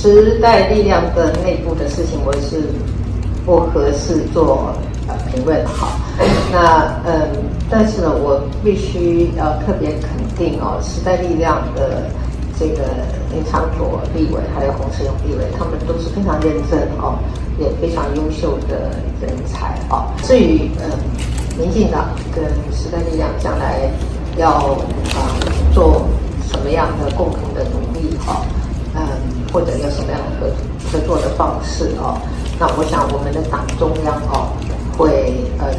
时代力量的内部的事情，我是不合适做评论哈。但是呢，我必须特别肯定哦，时代力量的这个林长佐立委还有洪世勇立委，他们都是非常认真哦，也非常优秀的人才哦。至于民进党跟时代力量将来要做什么样的共同的努力哈，或者有什么样的合作的方式哦，那我想我们的党中央哦会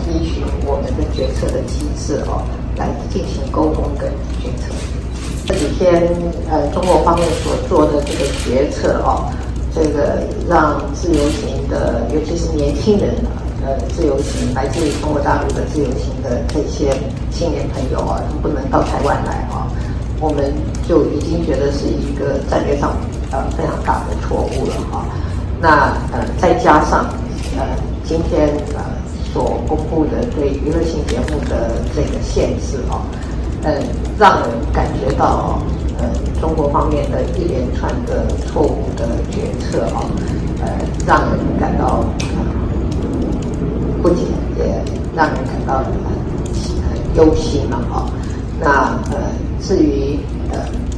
依循我们的决策的机制哦来进行沟通跟决策。这几天中国方面所做的这个决策哦，这个让自由行的，尤其是年轻人自由行来自于中国大陆的自由行的这些青年朋友啊，不能到台湾来啊，我们就已经觉得是一个战略上非常大的错误了哈。那再加上今天所公布的对娱乐性节目的这个限制哦，让人感觉到中国方面的一连串的错误的决策哦，让人感到不解，也让人感到忧心了哈。那至于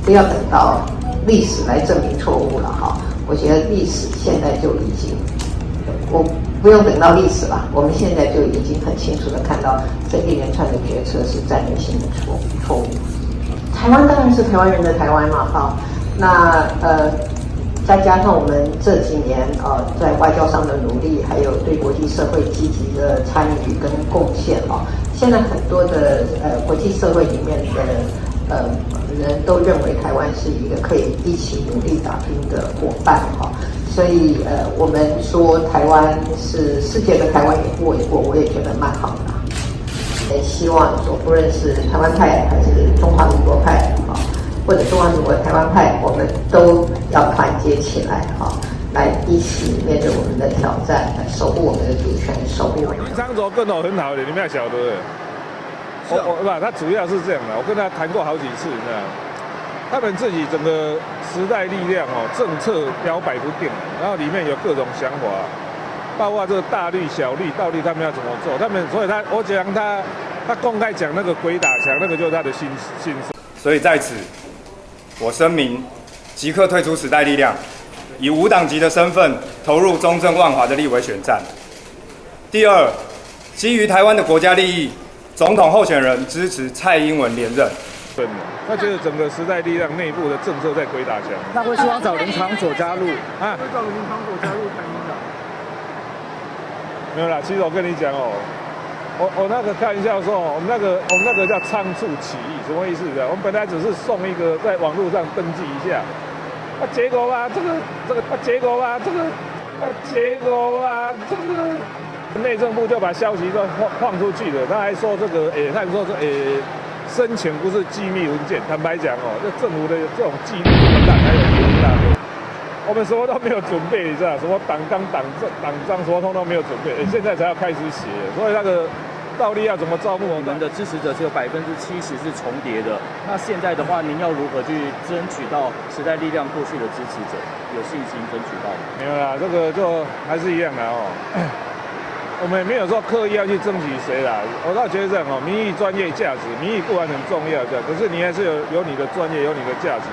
不要等到历史来证明错误了哈，我觉得历史现在就已经，我不用等到历史了，我们现在就已经很清楚的看到这一连串的决策是战略性的错误。台湾当然是台湾人的台湾嘛哈，那再加上我们这几年在外交上的努力，还有对国际社会积极的参与跟贡献哦，现在很多的国际社会里面的人都认为台湾是一个可以一起努力打拼的伙伴哈，所以我们说台湾是世界的台湾也过一过，我也觉得蛮好的。也希望说不论是台湾派还是中华民国派啊，或者中华民国台湾派，我们都要团结起来啊，来一起面对我们的挑战，来守护我们的主权，守护我们。张卓跟我很好的，你们要晓得。他主要是这样的，我跟他谈过好几次，你知道吗？他们自己整个时代力量政策摇摆不定，然后里面有各种想法，包括这个大绿小绿，到底他们要怎么做？所以我讲他公开讲那个鬼打墙，那个就是他的心声。所以在此，我声明，即刻退出时代力量，以无党籍的身份投入中正万华的立委选战。第二，基于台湾的国家利益，总统候选人支持蔡英文连任。真的，他觉得整个时代力量内部的政策在鬼打墙。那会希望找林长佐加入啊？会找林长佐加入台民党？没有啦，其实我跟你讲我那个开玩笑说，我们那个叫仓促起义，什么意思呢？我们本来只是送一个在网络上登记一下，结果吧，结果内政部就把消息都放出去了。他还说他还说申请不是机密文件。坦白讲这政府的这种纪律这么烂，还有多大的？我们什么都没有准备，你知道？什么党纲、党章，什么通通没有准备，现在才要开始写。所以那个到底要怎么招募？我们的支持者只有70%是重叠的。那现在的话，您要如何去争取到时代力量过去的支持者？有信心争取到？没有啦，这个就还是一样的我们也没有说刻意要去争取谁啦。我倒觉得这样民意专业价值，民意固然很重要的，可是你还是有你的专业，有你的价值。